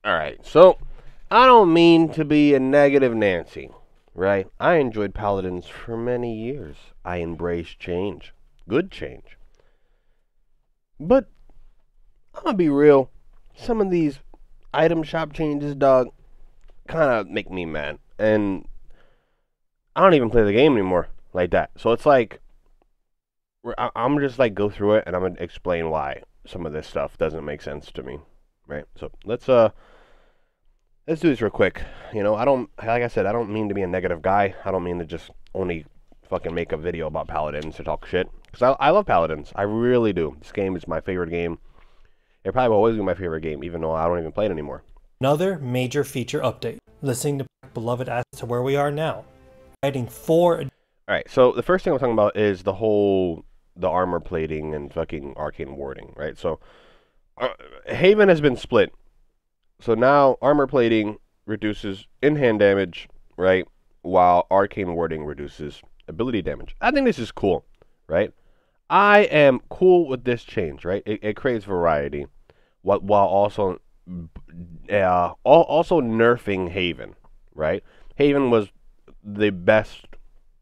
Alright, so I don't mean to be a negative Nancy, right? I enjoyed Paladins for many years. I embraced change. Good change. But I'm gonna be real. Some of these item shop changes, dog, kind of make me mad. And I don't even play the game anymore like that. So it's like, I'm just like go through it and I'm gonna explain why some of this stuff doesn't make sense to me, right? So let's do this real quick. I don't, like I said, I don't mean to be a negative guy. I don't mean to just only fucking make a video about Paladins to talk shit. Because I love Paladins. I really do. This game is my favorite game. It probably will always be my favorite game, even though I don't even play it anymore. Another major feature update. Listening to Beloved as to where we are now. Adding 4. Alright, so the first thing I'm talking about is the armor plating and fucking arcane warding, right? So, Haven has been split. So now armor plating reduces in-hand damage, right? While arcane warding reduces ability damage. I think this is cool, right? I am cool with this change, right? It creates variety, while also nerfing Haven, right? Haven was the best,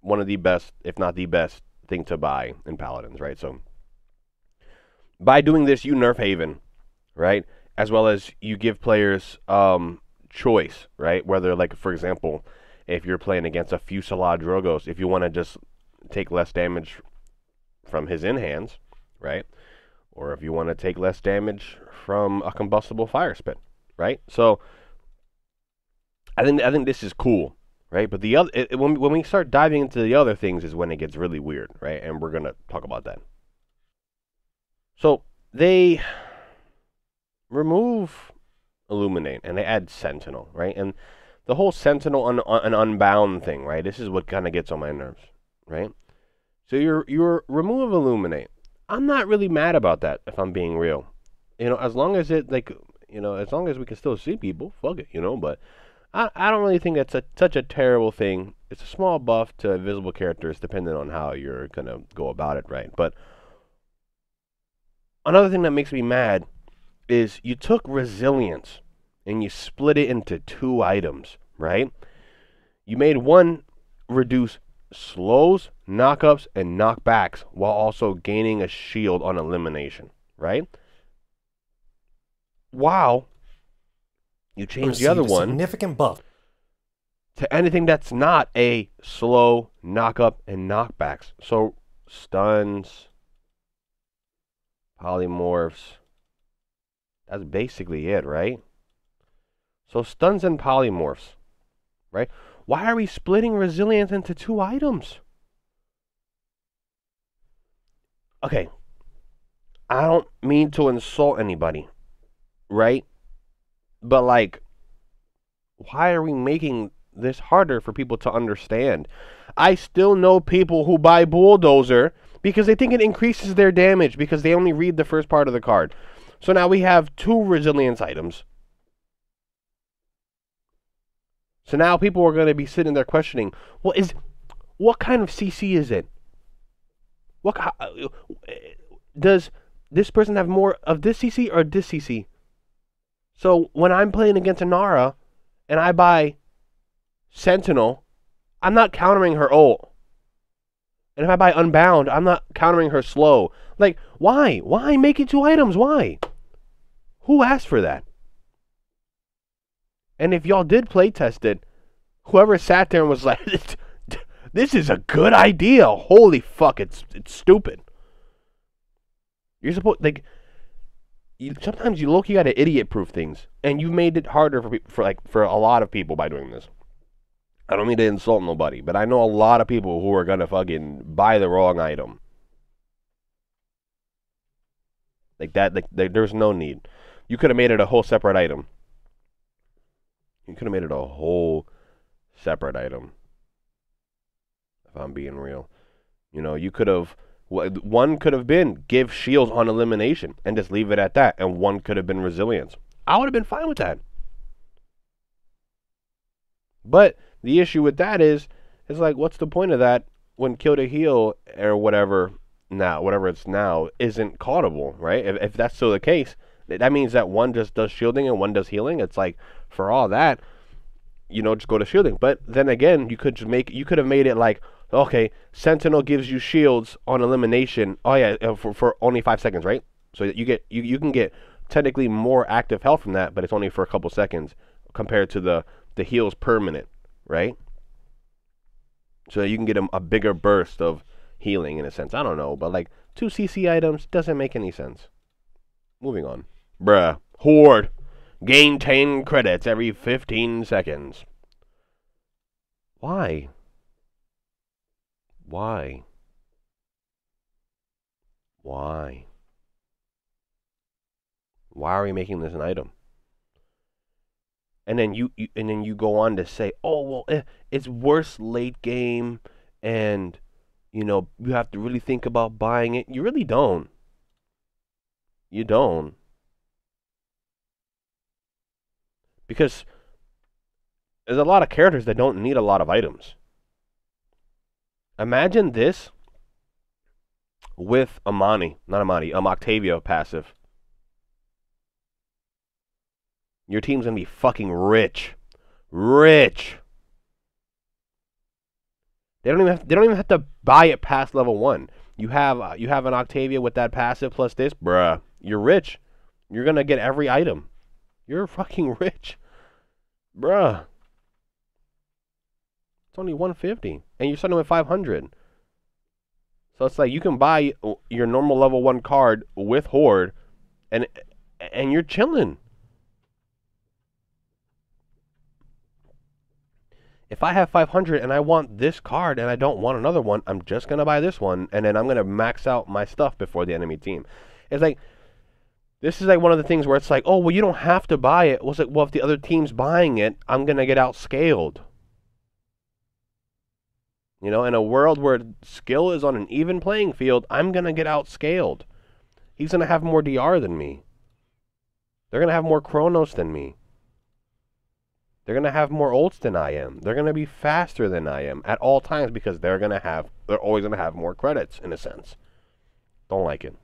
one of the best, if not the best, thing to buy in Paladins, right? So by doing this, you nerf Haven, right? As well as you give players choice, right? Whether, like, for example, if you're playing against a Fusillade Drogos, if you want to just take less damage from his in-hands, right? Or if you want to take less damage from a combustible fire spit, right? So I think this is cool, right? But when we start diving into the other things is when it gets really weird, right? And we're gonna talk about that. So they remove Illuminate and they add Sentinel, right? And the whole Sentinel and Unbound thing, right? This is what kind of gets on my nerves, right? So your remove Illuminate. I'm not really mad about that, if I'm being real. As long as as long as we can still see people, fuck it, but I don't really think that's such a terrible thing. It's a small buff to invisible characters, depending on how you're gonna go about it, right? But another thing that makes me mad is you took resilience and you split it into 2 items, right? You made one reduce slows, knockups, and knockbacks while also gaining a shield on elimination, right? Wow. You change the other one significant buff to anything that's not a slow, knockup, and knockbacks. So stuns, polymorphs. That's basically it, right? So stuns and polymorphs, right? Why are we splitting resilience into 2 items? Okay, I don't mean to insult anybody, right? But, like, why are we making this harder for people to understand? I still know people who buy Bulldozer because they think it increases their damage because they only read the first part of the card. So now we have 2 resilience items. So now people are going to be sitting there questioning, what kind of CC is it? Does this person have more of this CC or this CC? So when I'm playing against Inara and I buy Sentinel, I'm not countering her ult. And if I buy Unbound, I'm not countering her slow. Like, why? Why make it 2 items? Why? Who asked for that? And if y'all did play test it, whoever sat there and was like, this is a good idea. Holy fuck, it's stupid. You're supposed, like, sometimes you low-key gotta idiot-proof things, and you've made it harder for a lot of people by doing this. I don't mean to insult nobody, but I know a lot of people who are gonna fucking buy the wrong item. Like that, there's no need. You could have made it a whole separate item. You could have made it a whole separate item. If I'm being real. You could have... One could have been give shields on elimination and just leave it at that. And one could have been resilience. I would have been fine with that. But the issue with that is like, what's the point of that when kill to heal or whatever it's now isn't caughtable, right? If that's still the case, that means that one just does shielding and one does healing. It's like, for all that, just go to shielding. But then again, you could have made it like, okay, Sentinel gives you shields on elimination. Oh yeah, for only 5 seconds, right? So you can get technically more active health from that, but it's only for a couple seconds compared to the heals per minute, right? So you can get a bigger burst of healing in a sense. I don't know, but like 2 CC items doesn't make any sense. Moving on. Bruh. Horde. Gain 10 credits every 15 seconds. Why? Why? Why? Why are we making this an item? And then you go on to say, oh well, it's worse late game, and you have to really think about buying it. You really don't. You don't. Because there's a lot of characters that don't need a lot of items. Imagine this with Octavia passive. Your team's gonna be fucking rich. Rich. They don't even have to buy it past level 1. You have an Octavia with that passive plus this, bruh. You're rich. You're gonna get every item. You're fucking rich. Bruh. It's only 150. And you're starting with 500. So it's like you can buy your normal level 1 card with Horde and you're chilling. If I have 500 and I want this card and I don't want another one, I'm just going to buy this one, and then I'm going to max out my stuff before the enemy team. It's like, this is like one of the things where it's like, oh, well, you don't have to buy it. Well, it's like, well, if the other team's buying it, I'm going to get outscaled. In a world where skill is on an even playing field, I'm going to get outscaled. He's going to have more DR than me. They're going to have more Chronos than me. They're going to have more ults than I am. They're going to be faster than I am at all times because they're always going to have more credits, in a sense. Don't like it.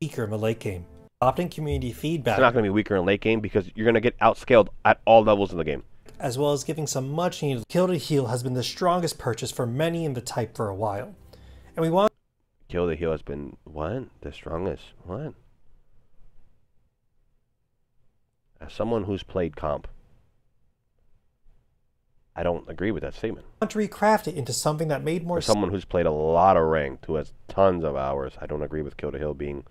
Weaker in the late game. Adopting community feedback. It's not going to be weaker in late game because you're going to get outscaled at all levels of the game. As well as giving some much needed kill to heal has been the strongest purchase for many in the type for a while. And we want... Kill to heal has been, what? The strongest? What? As someone who's played comp, I don't agree with that statement. Want to recraft it into something that made more sense. For someone who's played a lot of ranked, who has tons of hours, I don't agree with Kill to Heal being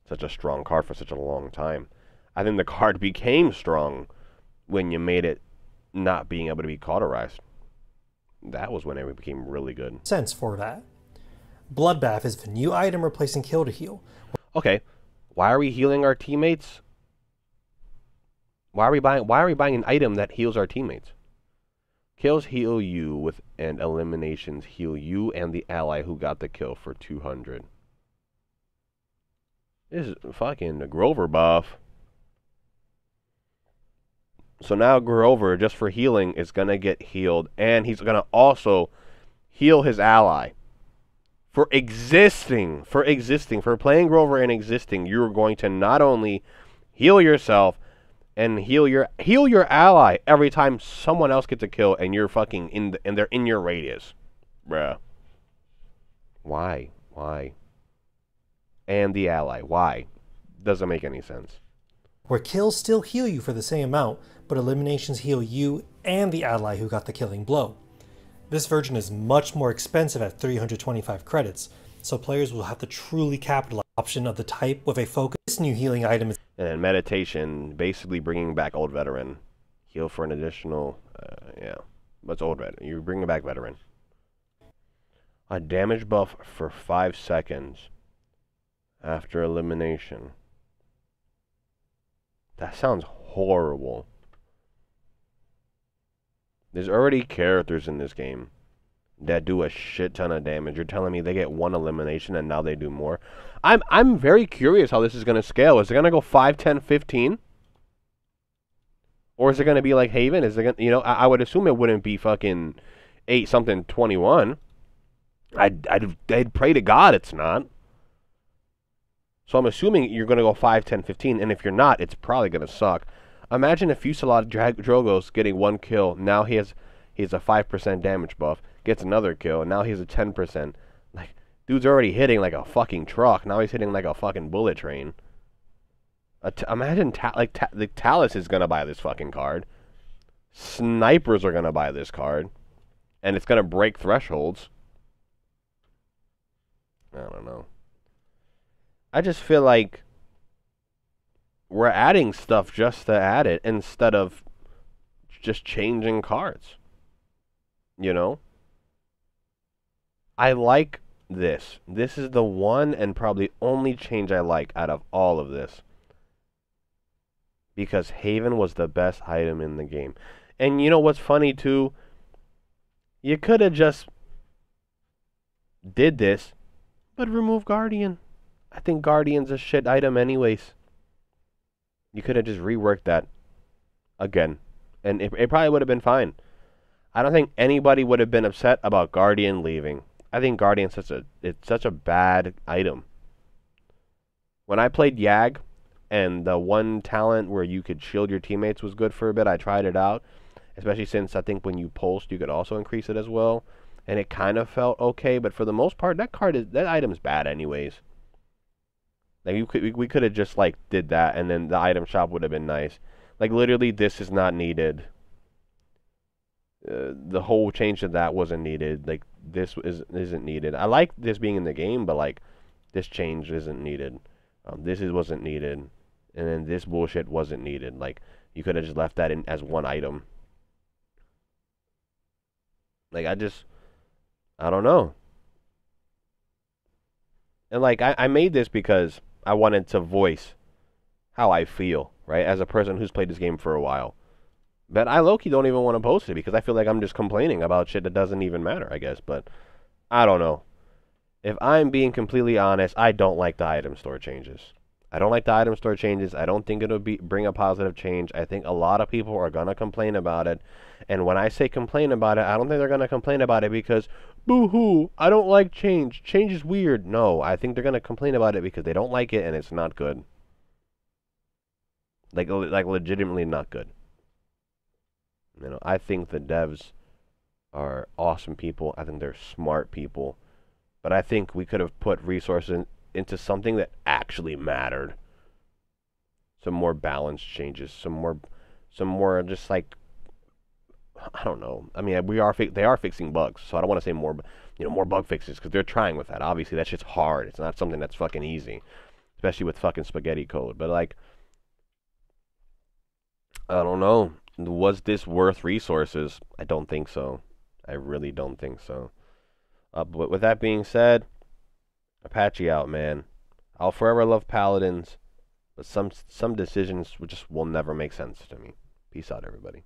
such a strong card for such a long time. I think the card became strong when you made it not being able to be cauterized. That was when it became really good. Sense for that. Bloodbath is the new item replacing Kill to Heal. Okay, why are we healing our teammates? Why are we buying an item that heals our teammates? Kills heal you and eliminations heal you and the ally who got the kill for 200. This is fucking the Grover buff. So now Grover, just for healing, is going to get healed, and he's going to also heal his ally. For playing Grover and existing, you're going to not only heal yourself, and heal your ally every time someone else gets a kill and you're fucking and they're in your radius. Bruh. Why? And the ally. Why? Doesn't make any sense. Where kills still heal you for the same amount, but eliminations heal you and the ally who got the killing blow. This version is much more expensive at 325 credits, so players will have to truly capitalize on the option of the type with a focus. This new healing item is... And meditation, basically bringing back old veteran. Heal for an additional, yeah. What's old veteran? You're bringing back veteran. A damage buff for 5 seconds after elimination. That sounds horrible. There's already characters in this game that do a shit ton of damage. You're telling me they get 1 elimination and now they do more? I'm very curious how this is going to scale. Is it going to go 5, 10, 15? Or is it going to be like Haven? Is it going to, I would assume it wouldn't be fucking 8 something 21. I'd pray to God it's not. So I'm assuming you're going to go 5, 10, 15, and if you're not, it's probably going to suck. Imagine if Fusillade Drogo's getting 1 kill, now he has a 5% damage buff, gets another kill, and now he has a 10%. Like, dude's already hitting like a fucking truck, now he's hitting like a fucking bullet train. Imagine, the Talus is going to buy this fucking card. Snipers are going to buy this card. And it's going to break thresholds. I don't know. I just feel like we're adding stuff just to add it instead of just changing cards. You know? I like this. This is the one and probably only change I like out of all of this. Because Haven was the best item in the game. And you know what's funny too? You could have just did this, but remove Guardian. I think Guardian's a shit item anyways. You could have just reworked that again. And it probably would have been fine. I don't think anybody would have been upset about Guardian leaving. I think Guardian's such a bad item. When I played Yag, and the one talent where you could shield your teammates was good for a bit, I tried it out. Especially since I think when you pulsed, you could also increase it as well. And it kind of felt okay, but for the most part, that item's bad anyways. Like we could have just like did that, and then the item shop would have been nice. Like literally, this is not needed. The whole change to that wasn't needed. Like this isn't needed. I like this being in the game, but like this change isn't needed. Wasn't needed, and then this bullshit wasn't needed. Like you could have just left that in as one item. Like I don't know. And like I made this because I wanted to voice how I feel, right? As a person who's played this game for a while. But I low-key don't even want to post it because I feel like I'm just complaining about shit that doesn't even matter, I guess. But I don't know. If I'm being completely honest, I don't like the item store changes. I don't like the item store changes. I don't think it'll bring a positive change. I think a lot of people are going to complain about it. And when I say complain about it, I don't think they're going to complain about it because, boo-hoo, I don't like change. Change is weird. No, I think they're going to complain about it because they don't like it and it's not good. Like legitimately not good. You know, I think the devs are awesome people. I think they're smart people. But I think we could have put resources into something that actually mattered. Some more balanced changes. Some more just like, I don't know. I mean, they are fixing bugs, so I don't want to say more, more bug fixes because they're trying with that. Obviously, that shit's hard. It's not something that's fucking easy, especially with fucking spaghetti code. But like, I don't know. Was this worth resources? I don't think so. I really don't think so. But with that being said, Apxche out, man. I'll forever love Paladins, but some decisions just will never make sense to me. Peace out, everybody.